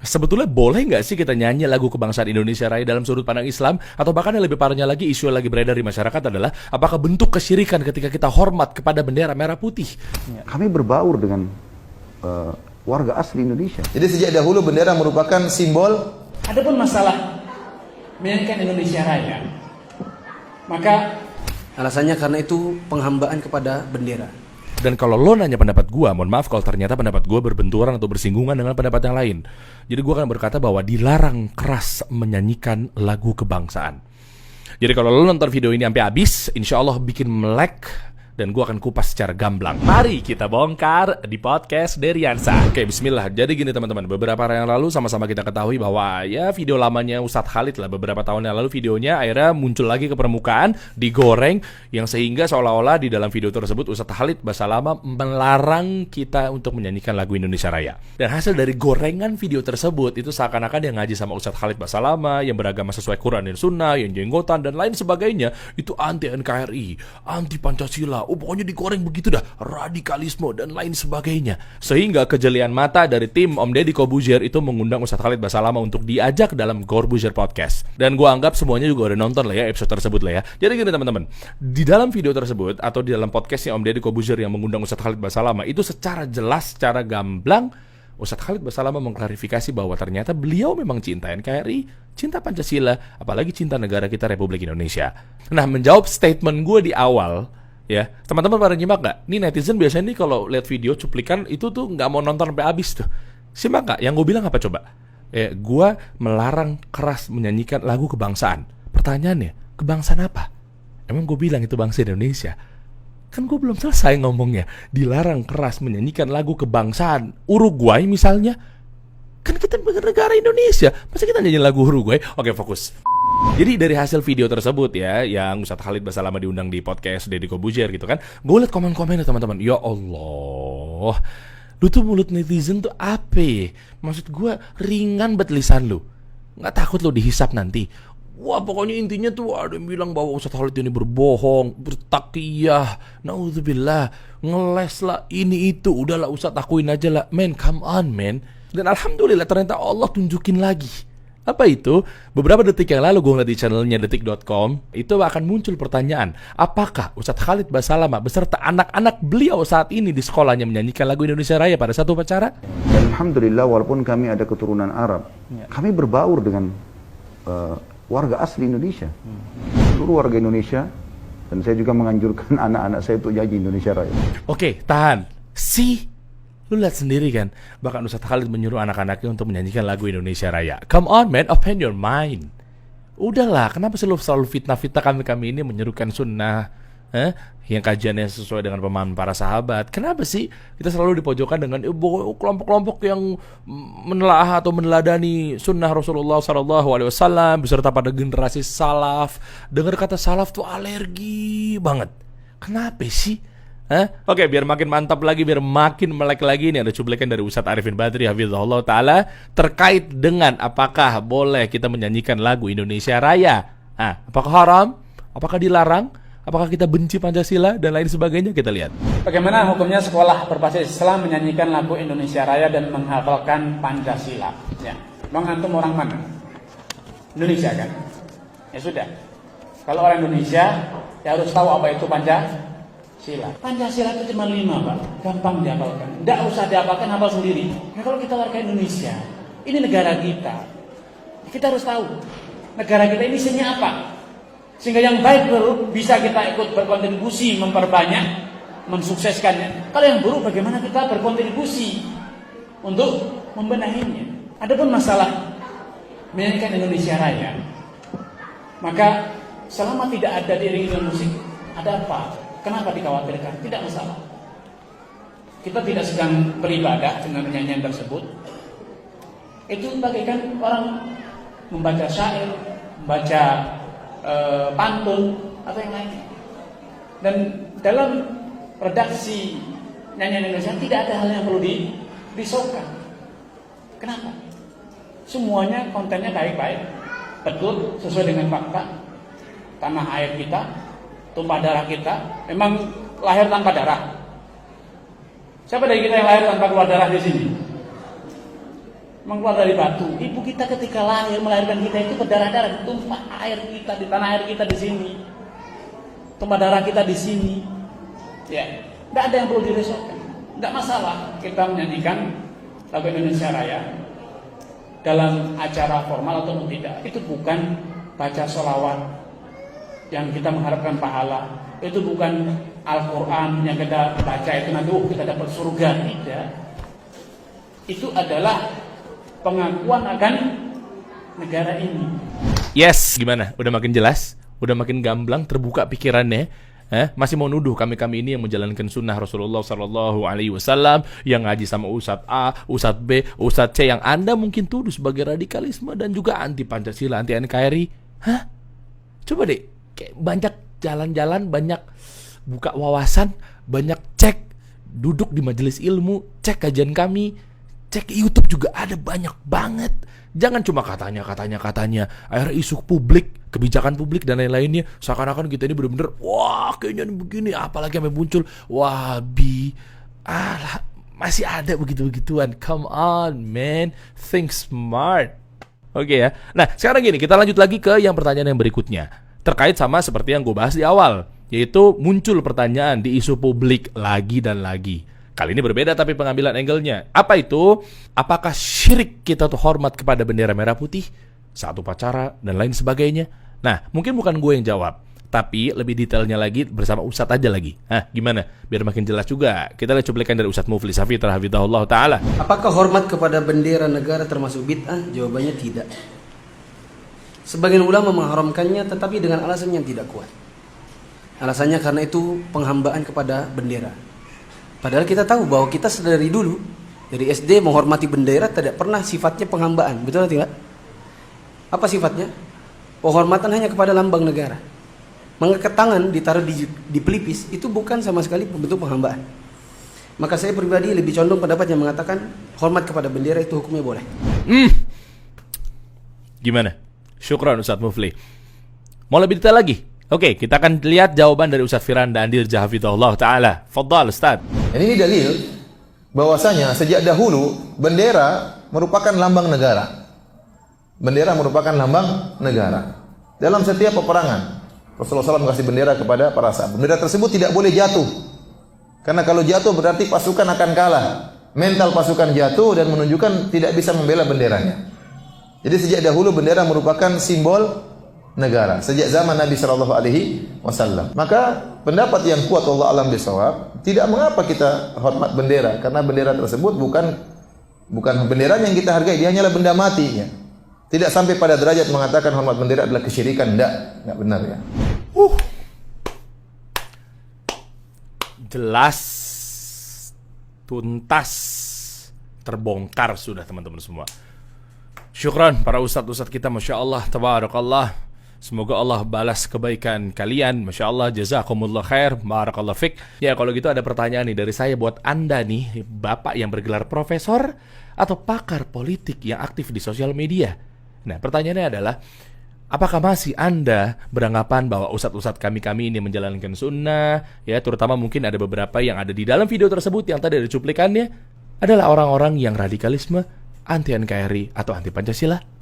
Sebetulnya boleh nggak sih kita nyanyi lagu kebangsaan Indonesia Raya dalam sudut pandang Islam? Atau bahkan yang lebih parahnya lagi, isu yang lagi beredar di masyarakat adalah apakah bentuk kesyirikan ketika kita hormat kepada bendera merah putih? Kami berbaur dengan warga asli Indonesia. Jadi sejak dahulu bendera merupakan simbol. Adapun masalah menyanyikan Indonesia Raya, maka alasannya karena itu penghambaan kepada bendera. Dan kalau lo nanya pendapat gue, mohon maaf kalau ternyata pendapat gue berbenturan atau bersinggungan dengan pendapat yang lain. Jadi gue akan berkata bahwa dilarang keras menyanyikan lagu kebangsaan. Jadi kalau lo nonton video ini sampai habis, insya Allah bikin melek dan gue akan kupas secara gamblang. Mari kita bongkar di podcast Deriansa. Oke, bismillah. Jadi gini teman-teman, beberapa hari yang lalu sama-sama kita ketahui bahwa ya video lamanya Ustadz Khalid lah, beberapa tahun yang lalu videonya akhirnya muncul lagi ke permukaan, digoreng, yang sehingga seolah-olah di dalam video tersebut Ustadz Khalid Basalamah melarang kita untuk menyanyikan lagu Indonesia Raya. Dan hasil dari gorengan video tersebut itu seakan-akan yang ngaji sama Ustadz Khalid Basalamah, yang beragama sesuai Quran dan Sunnah, yang jenggotan dan lain sebagainya, itu anti NKRI, anti Pancasila. Pokoknya digoreng begitu dah, radikalisme dan lain sebagainya. Sehingga kejelian mata dari tim Om Deddy Corbuzier itu mengundang Ustadz Khalid Basalamah untuk diajak dalam Corbuzier Podcast. Dan gue anggap semuanya juga udah nonton lah ya episode tersebut lah ya. Jadi gini teman-teman, di dalam video tersebut atau di dalam podcastnya Om Deddy Corbuzier yang mengundang Ustadz Khalid Basalamah itu secara jelas, secara gamblang Ustadz Khalid Basalamah mengklarifikasi bahwa ternyata beliau memang cinta NKRI, cinta Pancasila, apalagi cinta negara kita Republik Indonesia. Nah, menjawab statement gue di awal, ya, teman-teman pada nyimak gak? Nih netizen biasanya nih kalau lihat video cuplikan itu tuh nggak mau nonton sampai habis tuh. Simak gak? Yang gue bilang apa coba? Gue melarang keras menyanyikan lagu kebangsaan. Pertanyaannya, kebangsaan apa? Emang gue bilang itu bangsa Indonesia? Kan gue belum selesai ngomongnya. Dilarang keras menyanyikan lagu kebangsaan Uruguay misalnya. Kan kita negara Indonesia, masa kita nyanyi lagu Uruguay? Oke, fokus. Jadi dari hasil video tersebut ya, yang Ustadz Khalid Basalamah diundang di podcast Deddy Corbuzier gitu kan, gue liat komen-komennya teman-teman. Ya Allah, lu tuh mulut netizen tuh apa? Maksud gue ringan bet lisan lu, nggak takut lu dihisap nanti? Wah, pokoknya intinya tuh ada yang bilang bahwa Ustadz Khalid ini berbohong, bertakiyah, naudzubillah, ngeles lah, ini itu. Udahlah Ustadz, akuin aja lah, man, come on man. Dan alhamdulillah ternyata Allah tunjukin lagi. Apa itu? Beberapa detik yang lalu gue ngeliat di channelnya detik.com, itu akan muncul pertanyaan, apakah Ustadz Khalid Basalamah beserta anak-anak beliau saat ini di sekolahnya menyanyikan lagu Indonesia Raya pada satu upacara? Dan alhamdulillah walaupun kami ada keturunan Arab, kami berbaur dengan warga asli Indonesia. Seluruh warga Indonesia, dan saya juga menganjurkan anak-anak saya untuk nyanyi Indonesia Raya. Oke, tahan. Lu lihat sendiri kan, bahkan Ustadz Khalid menyuruh anak-anaknya untuk menyanyikan lagu Indonesia Raya. Come on man, open your mind. Udahlah, kenapa sih lu selalu fitnah-fitnah kami ini menyerukan sunnah, yang kajiannya sesuai dengan pemahaman para sahabat? Kenapa sih kita selalu dipojokkan dengan kelompok-kelompok yang menelaah atau meneladani sunnah Rasulullah SAW beserta pada generasi salaf? Dengar kata salaf tuh alergi banget. Kenapa sih? Oke, biar makin mantap lagi, biar makin melek lagi, ini ada cuplikan dari Ustadz Arifin Badri hafizahullah ta'ala terkait dengan apakah boleh kita menyanyikan lagu Indonesia Raya. Apakah haram? Apakah dilarang? Apakah kita benci Pancasila? Dan lain sebagainya, kita lihat. bagaimana hukumnya sekolah berbasis Islam menyanyikan lagu Indonesia Raya dan menghafalkan Pancasila? Ya, Bang antum orang mana? Indonesia kan? Ya sudah. Kalau orang Indonesia, ya harus tahu apa itu Pancasila. Pancasila itu cuma 5 Pak, gampang dihafalkan. Tidak usah dihafalkan, hafal sendiri. Nah, kalau kita warga Indonesia, ini negara kita, kita harus tahu negara kita ini isinya apa, sehingga yang baik baru bisa kita ikut berkontribusi memperbanyak, mensukseskannya. Kalau yang buruk bagaimana kita berkontribusi untuk membenahinya. Adapun masalah menyanyikan Indonesia Raya, maka selama tidak ada diiringi musik, ada apa? Kenapa dikhawatirkan? Tidak masalah. Kita tidak sedang beribadah dengan nyanyian tersebut. Itu bagaikan orang membaca syair, membaca pantun atau yang lainnya. Dan dalam redaksi nyanyian Indonesia tidak ada hal yang perlu disaukan. Kenapa? Semuanya kontennya baik-baik, betul, sesuai dengan fakta. Tanah air kita, tumpah darah kita, memang lahir tanpa darah. Siapa dari kita yang lahir tanpa keluar darah di sini? Keluar dari batu. Ibu kita ketika lahir melahirkan kita itu berdarah-darah, tumpah air kita di tanah air kita di sini, tumpah darah kita di sini. Ya, tidak ada yang perlu dirisaukan. Tidak masalah kita menyanyikan lagu Indonesia Raya dalam acara formal atau tidak. Itu bukan baca sholawat yang kita mengharapkan pahala. Itu bukan Al-Quran yang kita baca itu nanti kita dapat surga. Tidak. Itu adalah pengakuan akan negara ini. Yes, gimana? Udah makin jelas? Udah makin gamblang, terbuka pikirannya? Masih mau nuduh kami ini yang menjalankan sunnah Rasulullah Sallallahu Alaihi Wasallam, yang ngaji sama Ustadz A, Ustadz B, Ustadz C, yang Anda mungkin tuduh sebagai radikalisme dan juga anti Pancasila, anti NKRI? Coba deh, kayak banyak jalan-jalan, banyak buka wawasan, banyak cek, duduk di majelis ilmu, cek kajian kami, cek YouTube juga ada banyak banget. Jangan cuma katanya. Akhirnya isu publik, kebijakan publik dan lain-lainnya seakan-akan kita ini benar-benar wah kayaknya begini, apalagi sampai muncul Wahabi. Masih ada begitu-begituan. Come on man, think smart. Oke ya. Nah, sekarang gini, kita lanjut lagi ke yang pertanyaan yang berikutnya. Terkait sama seperti yang gue bahas di awal, yaitu muncul pertanyaan di isu publik lagi dan lagi. Kali ini berbeda tapi pengambilan angle-nya. Apa itu? Apakah syirik kita tuh hormat kepada bendera merah putih, saat upacara, dan lain sebagainya? Nah, mungkin bukan gue yang jawab, tapi lebih detailnya lagi bersama Ustadz aja lagi. Gimana? Biar makin jelas juga. Kita lihat cuplikan dari Ustadz Muflis Hafidhah Hafidhahullah Ta'ala. Apakah hormat kepada bendera negara termasuk bid'ah? Jawabannya tidak. Sebagian ulama mengharamkannya tetapi dengan alasan yang tidak kuat. Alasannya karena itu penghambaan kepada bendera. Padahal kita tahu bahwa kita dari dulu, dari SD menghormati bendera tidak pernah sifatnya penghambaan. Betul atau tidak? Apa sifatnya? Penghormatan hanya kepada lambang negara. Mengangkat tangan ditaruh di pelipis itu bukan sama sekali bentuk penghambaan. Maka saya pribadi lebih condong pendapat yang mengatakan hormat kepada bendera itu hukumnya boleh. Gimana? Syukran Ustadz Mufli. Mau lebih detail lagi? Oke, kita akan lihat jawaban dari Ustadz Firanda Andirja Hafidhahullah Ta'ala. Fadhal Ustadz. Ini dalil bahwasanya sejak dahulu bendera merupakan lambang negara. Bendera merupakan lambang negara. Dalam setiap peperangan, Rasulullah SAW kasih bendera kepada para sahabat. Bendera tersebut tidak boleh jatuh. Karena kalau jatuh berarti pasukan akan kalah. Mental pasukan jatuh dan menunjukkan tidak bisa membela benderanya. Jadi sejak dahulu bendera merupakan simbol negara sejak zaman Nabi Shallallahu Alaihi Wasallam. Maka pendapat yang kuat Allah alam bisawab, tidak mengapa kita hormat bendera karena bendera tersebut bukan bendera yang kita hargai, dia hanyalah benda mati ya. Tidak sampai pada derajat mengatakan hormat bendera adalah kesyirikan, enggak benar ya. Jelas, tuntas, terbongkar sudah teman-teman semua. Syukran para ustadz-ustadz kita, Masya Allah, Tabarakallah. Semoga Allah balas kebaikan kalian. Masya Allah, jazakumullah khair, barakallah fik. Ya, kalau gitu ada pertanyaan nih dari saya buat Anda nih, Bapak yang bergelar profesor atau pakar politik yang aktif di sosial media. Nah, pertanyaannya adalah, apakah masih Anda beranggapan bahwa ustadz-ustadz kami ini menjalankan sunnah, ya, terutama mungkin ada beberapa yang ada di dalam video tersebut yang tadi ada cuplikannya, adalah orang-orang yang radikalisme, anti NKRI atau anti Pancasila?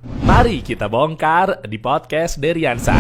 Mari kita bongkar di podcast Deriansa.